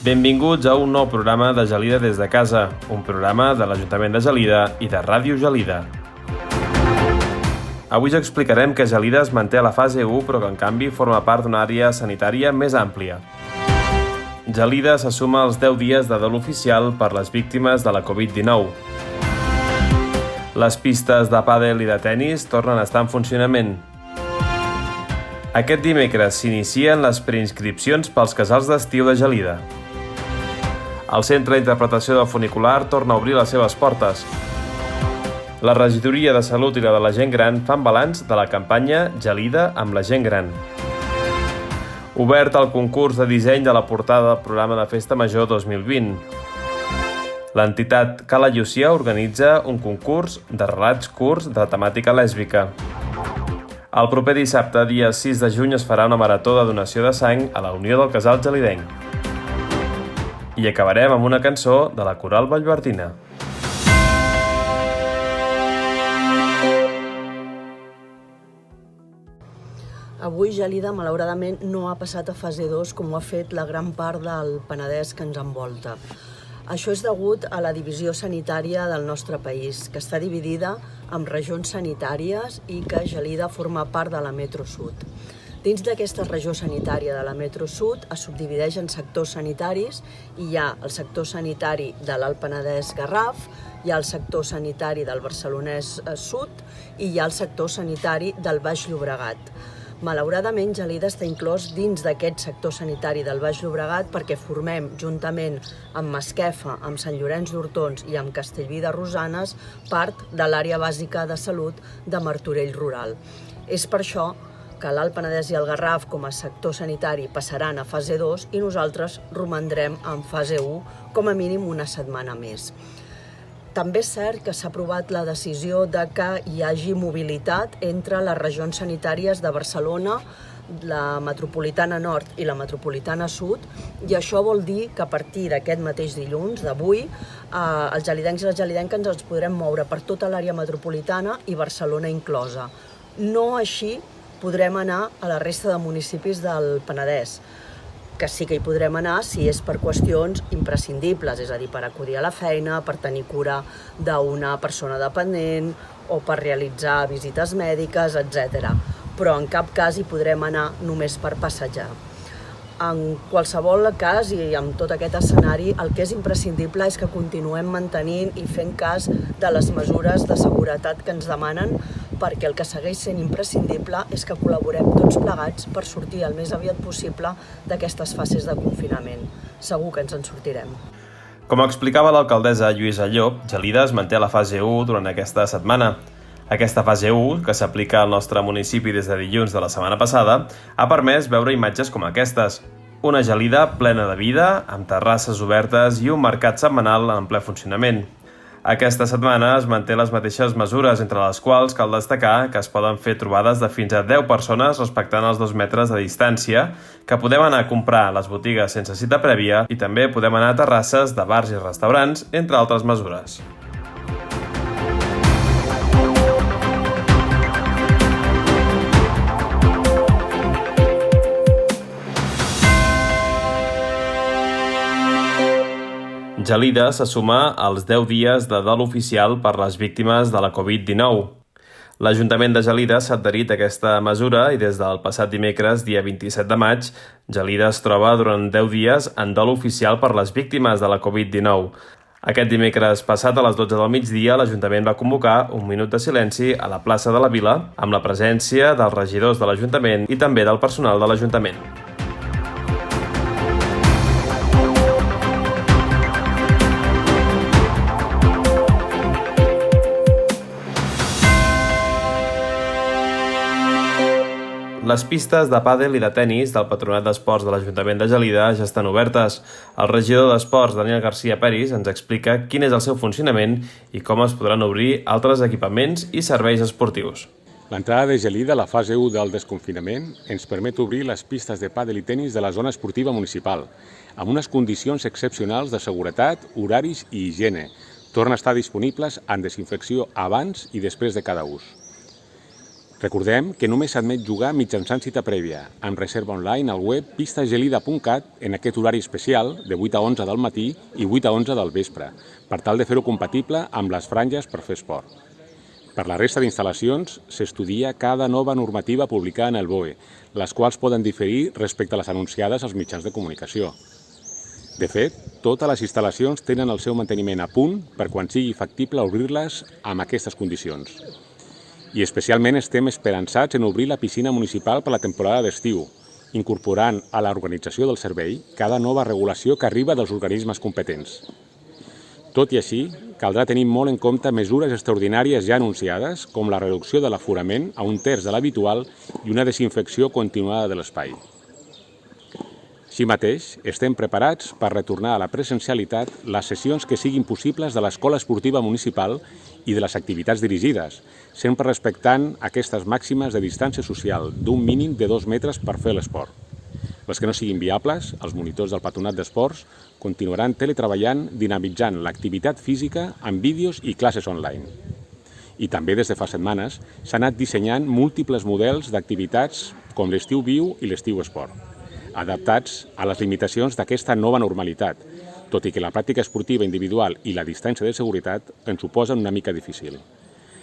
Benvinguts a un nou programa de Gelida des de casa, un programa de l'Ajuntament de Gelida i de Ràdio Gelida. Avui us explicarem que Gelida es manté a la fase 1, però que en canvi forma part d'una àrea sanitària més àmplia. Gelida se suma als 10 dies de dol oficial per les víctimes de la Covid-19. Les pistes de pàdel i de tenis tornen a estar en funcionament. Aquest dimecres s'inicien les preinscripcions pels casals d'estiu de Gelida. El Centre d'Interpretació del Funicular torna a obrir les seves portes. La Regidoria de Salut i la de la Gent Gran fan balanç de la campanya Gelida amb la gent gran. Obert el concurs de disseny de la portada del programa de Festa Major 2020. L'entitat Cala Llucia organitza un concurs de relats curts de temàtica lèsbica. El proper dissabte, dia 6 de juny, es farà una marató de donació de sang a la Unió del Casal Gelidenc. I acabarem amb una cançó de la Coral Vallverdina. Avui Gelida, malauradament, no ha passat a fase 2 com ho ha fet la gran part del Penedès que ens envolta. Això és degut a la divisió sanitària del nostre país, que està dividida en regions sanitàries i que Gelida forma part de la Metro Sud. Dins d'aquesta regió sanitària de la Metro Sud es subdivideix en sectors sanitaris i hi ha el sector sanitari de l'Alt Penedès Garraf, hi ha el sector sanitari del Barcelonès Sud i hi ha el sector sanitari del Baix Llobregat. Malauradament, Gelida està inclòs dins d'aquest sector sanitari del Baix Llobregat perquè formem, juntament amb Masquefa, amb Sant Llorenç d'Hortons i amb Castellví de Rosanes, part de l'àrea bàsica de salut de Martorell Rural. És per això que l'Alt Penedès i el Garraf com a sector sanitari passaran a fase 2 i nosaltres romandrem en fase 1 com a mínim una setmana més. També és cert que s'ha aprovat la decisió de que hi hagi mobilitat entre les regions sanitàries de Barcelona, la metropolitana nord i la metropolitana sud, i això vol dir que a partir d'aquest mateix dilluns, d'avui, els gelidencs i les gelidenques ens podrem moure per tota l'àrea metropolitana i Barcelona inclosa. No així podrem anar a la resta de municipis del Penedès, que sí que hi podrem anar si és per qüestions imprescindibles, és a dir, per acudir a la feina, per tenir cura d'una persona dependent o per realitzar visites mèdiques, etc. Però en cap cas hi podrem anar només per passejar. En qualsevol cas i amb tot aquest escenari, el que és imprescindible és que continuem mantenint i fent cas de les mesures de seguretat que ens demanen, perquè el que segueix sent imprescindible és que col·laborem tots plegats per sortir el més aviat possible d'aquestes fases de confinament. Segur que ens en sortirem. Com explicava l'alcaldessa Lluïsa Llop, Gelida es manté a la fase 1 durant aquesta setmana. Aquesta fase 1, que s'aplica al nostre municipi des de dilluns de la setmana passada, ha permès veure imatges com aquestes. Una Gelida plena de vida, amb terrasses obertes i un mercat setmanal en ple funcionament. Aquesta setmana es manté les mateixes mesures, entre les quals cal destacar que es poden fer trobades de fins a 10 persones respectant els 2 metres de distància, que podem anar a comprar a les botigues sense cita prèvia i també podem anar a terrasses de bars i restaurants, entre altres mesures. Gelida se suma als 10 dies de dol oficial per les víctimes de la Covid-19. L'Ajuntament de Gelida s'ha adherit a aquesta mesura i des del passat dimecres, dia 27 de maig, Gelida es troba durant 10 dies en dol oficial per les víctimes de la Covid-19. Aquest dimecres passat a les 12 del migdia, l'Ajuntament va convocar un minut de silenci a la plaça de la Vila amb la presència dels regidors de l'Ajuntament i també del personal de l'Ajuntament. Les pistes de pàdel i de tenis del Patronat d'Esports de l'Ajuntament de Gelida ja estan obertes. El regidor d'Esports, Daniel García Peris, ens explica quin és el seu funcionament i com es podran obrir altres equipaments i serveis esportius. L'entrada de Gelida a la fase 1 del desconfinament ens permet obrir les pistes de pàdel i tenis de la zona esportiva municipal, amb unes condicions excepcionals de seguretat, horaris i higiene. Torna a estar disponibles en desinfecció abans i després de cada ús. Recordem que només s'admet jugar mitjançant cita prèvia, amb reserva online al web pistagelida.cat en aquest horari especial de 8 a 11 del matí i 8 a 11 del vespre, per tal de fer-ho compatible amb les franges per fer esport. Per la resta d'instal·lacions, s'estudia cada nova normativa publicada en el BOE, les quals poden diferir respecte a les anunciades als mitjans de comunicació. De fet, totes les instal·lacions tenen el seu manteniment a punt per quan sigui factible obrir-les amb aquestes condicions. I especialment estem esperançats en obrir la piscina municipal per la temporada d'estiu, incorporant a l'organització del servei cada nova regulació que arriba dels organismes competents. Tot i així, caldrà tenir molt en compte mesures extraordinàries ja anunciades, com la reducció de l'aforament a 1/3 de l'habitual i una desinfecció continuada de l'espai. Així mateix, estem preparats per retornar a la presencialitat les sessions que siguin possibles de l'escola esportiva municipal i de les activitats dirigides, sempre respectant aquestes màximes de distància social d'un mínim de 2 metres per fer l'esport. Les que no siguin viables, els monitors del Patronat d'Esports continuaran teletreballant dinamitzant l'activitat física amb vídeos i classes online. I també des de fa setmanes s'han anat dissenyant múltiples models d'activitats com l'estiu viu i l'estiu esport, adaptats a les limitacions d'aquesta nova normalitat, tot i que la pràctica esportiva individual i la distància de seguretat ens ho posen una mica difícil.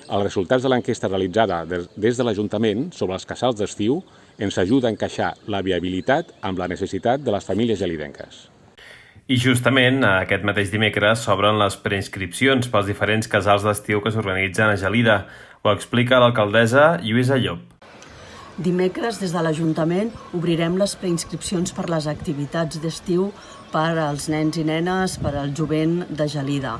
Els resultats de l'enquesta realitzada des de l'Ajuntament sobre els casals d'estiu ens ajuda a encaixar la viabilitat amb la necessitat de les famílies gelidenques. I justament aquest mateix dimecres s'obren les preinscripcions pels diferents casals d'estiu que s'organitzen a Gelida. Ho explica l'alcaldessa Lluïsa Llop. Dimecres, des de l'Ajuntament, obrirem les preinscripcions per les activitats d'estiu per als nens i nenes, per al jovent de Gelida.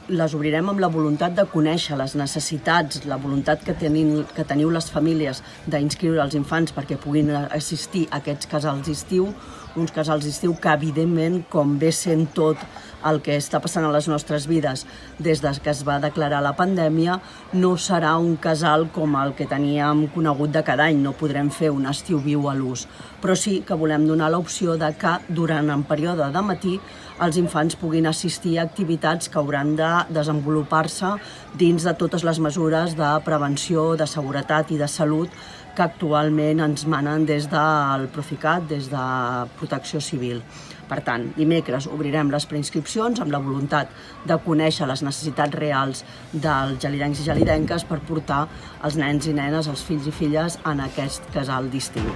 Les obrirem amb la voluntat de conèixer les necessitats, la voluntat que teniu les famílies d'inscriure els infants perquè puguin assistir a aquests casals d'estiu, uns casals d'estiu que, evidentment, com ve sent tot el que està passant a les nostres vides des que es va declarar la pandèmia, no serà un casal com el que teníem conegut de cada any, no podrem fer un estiu viu a l'ús, però sí que volem donar l'opció de que durant el període de matí els infants puguin assistir a activitats que hauran de desenvolupar-se dins de totes les mesures de prevenció, de seguretat i de salut que actualment ens manen des del Proficat, des de Protecció Civil. Per tant, dimecres obrirem les preinscripcions amb la voluntat de conèixer les necessitats reals dels gelidencs i gelidenques per portar els nens i nenes, els fills i filles, en aquest casal d'estiu.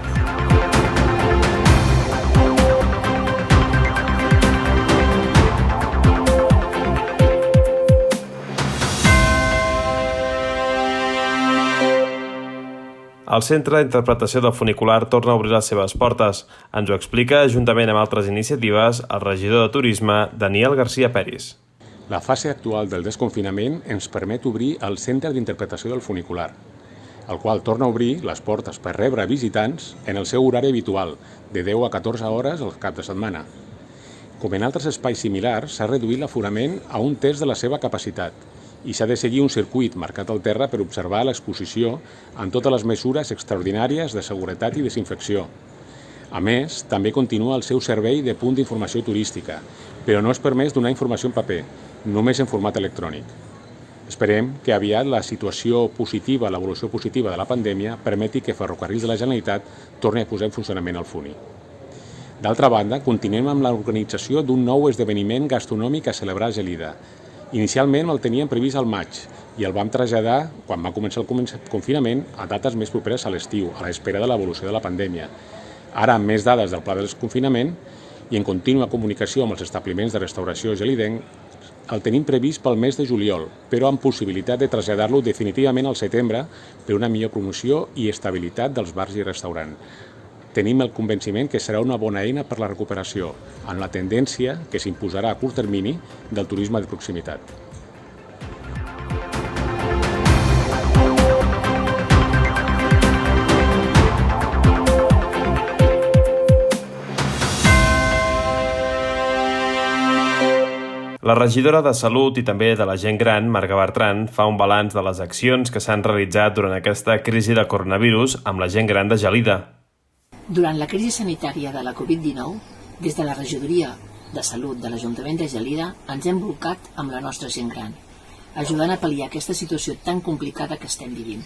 El Centre d'Interpretació del Funicular torna a obrir les seves portes. Ens ho explica, juntament amb altres iniciatives, el regidor de Turisme, Daniel García Peris. La fase actual del desconfinament ens permet obrir el Centre d'Interpretació del Funicular, el qual torna a obrir les portes per rebre visitants en el seu horari habitual, de 10 a 14 hores al cap de setmana. Com en altres espais similars, s'ha reduït l'aforament a 1/3 de la seva capacitat, i s'ha de seguir un circuit marcat al terra per observar l'exposició amb totes les mesures extraordinàries de seguretat i desinfecció. A més, també continua el seu servei de punt d'informació turística, però no és permès donar informació en paper, només en format electrònic. Esperem que aviat la situació positiva, l'evolució positiva de la pandèmia, permeti que Ferrocarrils de la Generalitat torni a posar en funcionament el Funi. D'altra banda, continuem amb l'organització d'un nou esdeveniment gastronòmic a celebrar a Gelida. Inicialment el teníem previst al maig i el vam traslladar, quan va començar el confinament, a dates més properes a l'estiu, a l'espera de l'evolució de la pandèmia. Ara, amb més dades del pla de desconfinament i en contínua comunicació amb els establiments de restauració gelidenc, el tenim previst pel mes de juliol, però amb possibilitat de traslladar-lo definitivament al setembre per una millor promoció i estabilitat dels bars i restaurants. Tenim el convenciment que serà una bona eina per la recuperació, en la tendència que s'imposarà a curt termini del turisme de proximitat. La regidora de Salut i també de la gent gran, Marga Bertran, fa un balanç de les accions que s'han realitzat durant aquesta crisi de coronavirus amb la gent gran de Gelida. Durant la crisi sanitària de la Covid-19, des de la regidoria de Salut de l'Ajuntament de Gelida ens hem bolcat amb la nostra gent gran, ajudant a pal·liar aquesta situació tan complicada que estem vivint.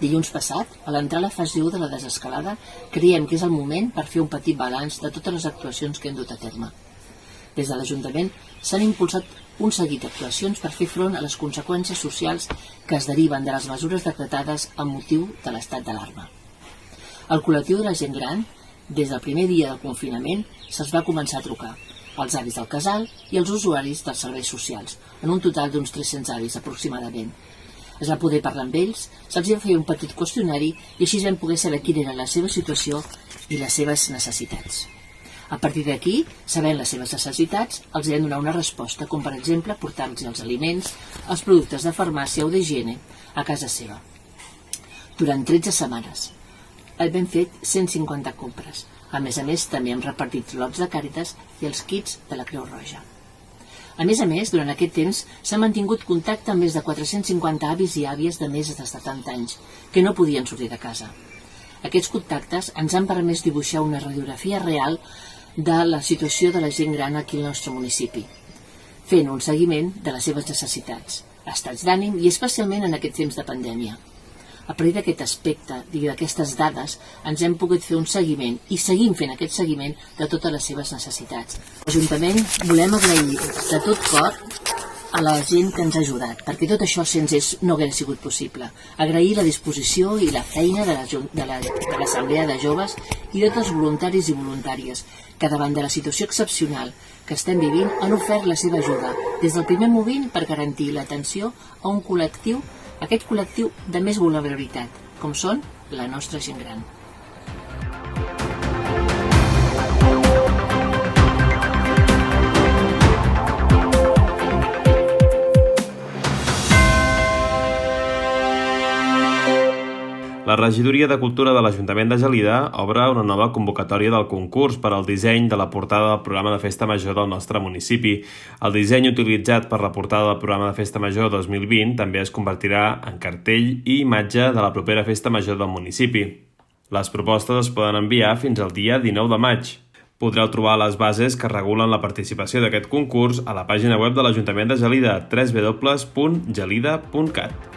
Dilluns passat, a l'entrar a la fase 1 de la desescalada, creiem que és el moment per fer un petit balanç de totes les actuacions que hem dut a terme. Des de l'Ajuntament s'han impulsat un seguit d'actuacions per fer front a les conseqüències socials que es deriven de les mesures decretades amb motiu de l'estat d'alarma. El col·lectiu de la gent gran, des del primer dia del confinament, se'ls va començar a trucar, els avis del casal i els usuaris dels serveis socials, en un total d'uns 300 avis aproximadament. Es va poder parlar amb ells, se'ls va fer un petit qüestionari i així vam poder saber quina era la seva situació i les seves necessitats. A partir d'aquí, sabent les seves necessitats, els vam donar una resposta, com per exemple portar-los els aliments, els productes de farmàcia o d'higiene a casa seva. Durant 13 setmanes hem fet 150 compres. A més, també hem repartit lots de Càritas i els kits de la Creu Roja. A més, durant aquest temps s'ha mantingut contacte amb més de 450 avis i àvies de més de 70 anys que no podien sortir de casa. Aquests contactes ens han permès dibuixar una radiografia real de la situació de la gent gran aquí al nostre municipi, fent un seguiment de les seves necessitats, estats d'ànim i especialment en aquest temps de pandèmia. A partir d'aquest aspecte i d'aquestes dades ens hem pogut fer un seguiment i seguim fent aquest seguiment de totes les seves necessitats. L'Ajuntament volem agrair de tot cor a la gent que ens ha ajudat, perquè tot això sense ells no hauria sigut possible. Agrair la disposició i la feina de l'Assemblea de Joves i de tots els voluntaris i voluntàries que davant de la situació excepcional que estem vivint han ofert la seva ajuda des del primer moment per garantir l'atenció a un col·lectiu, aquest col·lectiu de més vulnerabilitat, com són la nostra gent gran. La Regidoria de Cultura de l'Ajuntament de Gelida obre una nova convocatòria del concurs per al disseny de la portada del programa de Festa Major del nostre municipi. El disseny utilitzat per la portada del programa de Festa Major 2020 també es convertirà en cartell i imatge de la propera Festa Major del municipi. Les propostes es poden enviar fins al dia 19 de maig. Podreu trobar les bases que regulen la participació d'aquest concurs a la pàgina web de l'Ajuntament de Gelida, www.gelida.cat.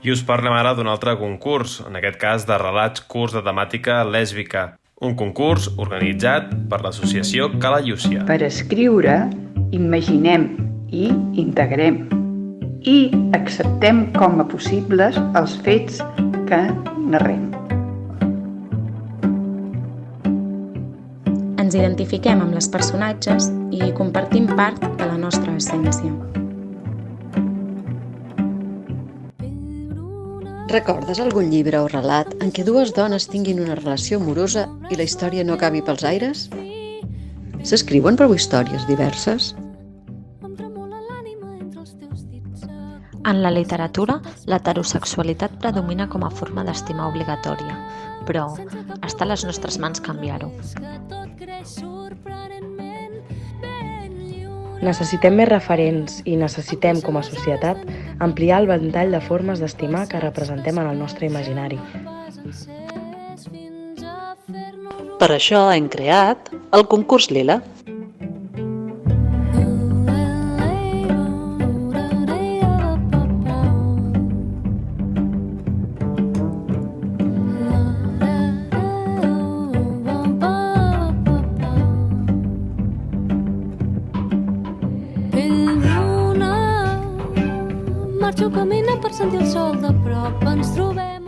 I us parlem ara d'un altre concurs, en aquest cas de relats curts de temàtica lèsbica. Un concurs organitzat per l'associació Cala Llúcia. Per escriure, imaginem i integrem. I acceptem com a possibles els fets que narrem. Ens identifiquem amb els personatges i compartim part de la nostra essència. Recordes algun llibre o relat en què dues dones tinguin una relació amorosa i la història no acabi pels aires? S'escriuen prou històries diverses? En la literatura, l'heterosexualitat predomina com a forma d'estimar obligatòria, però està a les nostres mans canviar-ho. Necessitem més referents i necessitem, com a societat, ampliar el ventall de formes d'estimar que representem en el nostre imaginari. Per això hem creat el concurs Lila.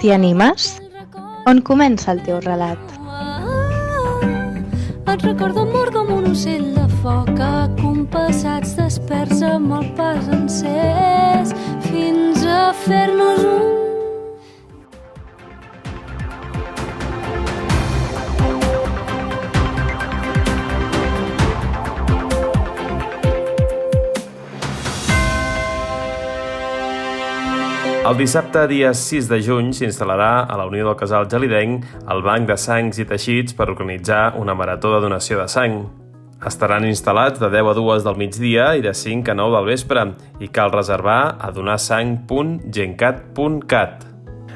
T'hi animes? On comença el teu relat? Et recordo mort com un ocell de foc, acompassats desperts amb el pas encès, fins a fer-nos un. El dissabte, dia 6 de juny, s'instal·larà a la Unió del Casal Gelidenc el Banc de Sangs i Teixits per organitzar una marató de donació de sang. Estaran instal·lats de 10 a 2 del migdia i de 5 a 9 del vespre i cal reservar a donarsang.gencat.cat.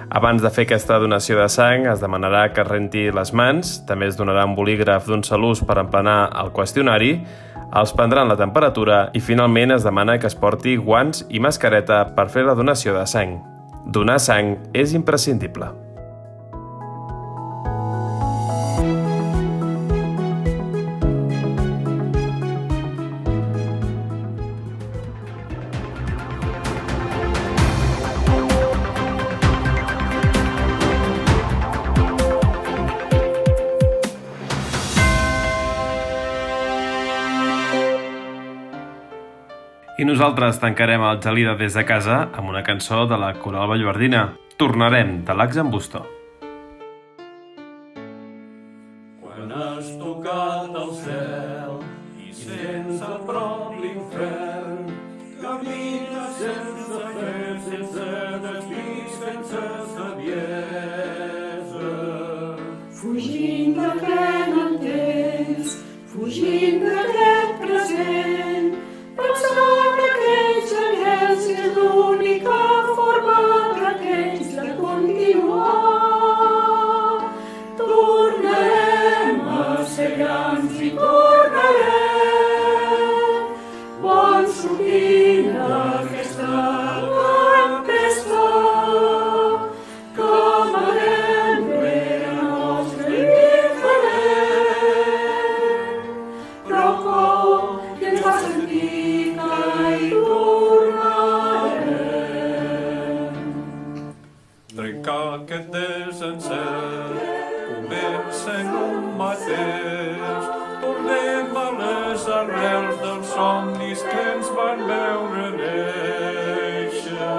Abans de fer aquesta donació de sang es demanarà que es renti les mans, també es donarà un bolígraf d'un sol ús per emplenar el qüestionari, els prendran la temperatura i finalment es demana que es porti guants i mascareta per fer la donació de sang. Donar sang és imprescindible. I nosaltres tancarem el Gelida des de casa amb una cançó de la Coral Vallverdina. Tornarem, de l'Axambusto. Quan has tocat el cel i sents a prop l'infern, camines sense fe, sense desig, sense saviesa. Fugint del que no entens, fugint d'aquest present, pensant aquells anhels és l'única forma que tens de continuar. Tornarem a ser grans i tornarem, bon sortint d'aquesta tempesta, que amarem rere nostre indiferent, però com i ens va sentir que hi tornarem. Trencar aquest desencert comença en un mateix. Tornem a les arrels dels somnis que ens van veure néixer.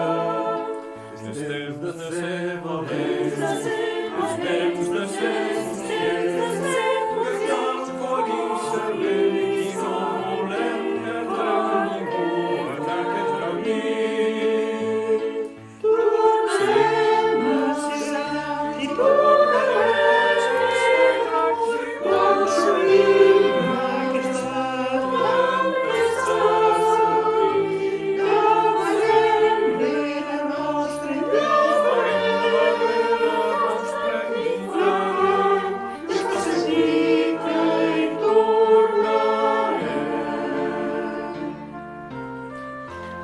És temps de ser valents, és temps de ser conscients, que cal conèixer bé i no volem perdre ningú en aquest camí. Tornarem a ser grans i tornarem, bon sortint d'aquesta tempesta, que amarem rere nostre indiferent, i ens fa sentir que hi tornarem.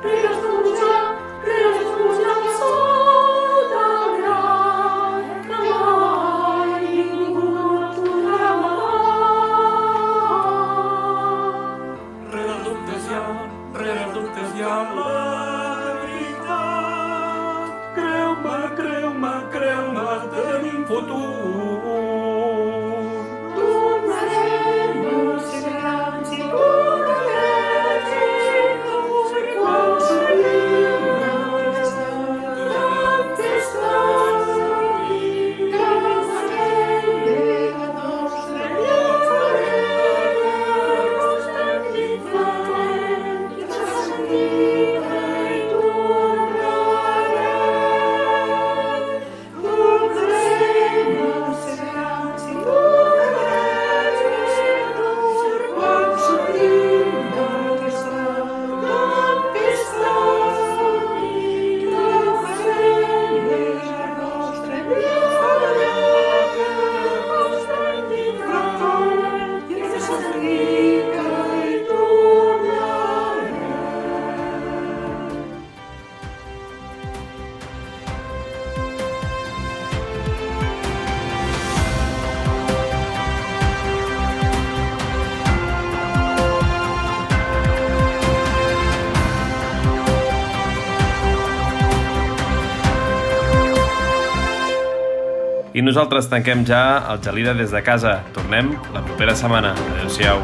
Rere els punys del sol tan gran que mai ningú no podrà amagar. Rere els dubtes hi ha la veritat. Creu-me, creu-me, creu-me, tenim futur. Tornarem a ser grans i tornarem, quan sortim d'aquesta tempesta, que amarem rere nostre indiferent, i ens fa sentir que hi tornarem. Tornarem a ser grans i tornarem, quan sortim d'aquesta tempesta, que amarem rere nostre indiferent, i ens fa sentir que hi tornarem. I nosaltres tanquem ja el Gelida des de casa. Tornem la propera setmana. Adéu-siau.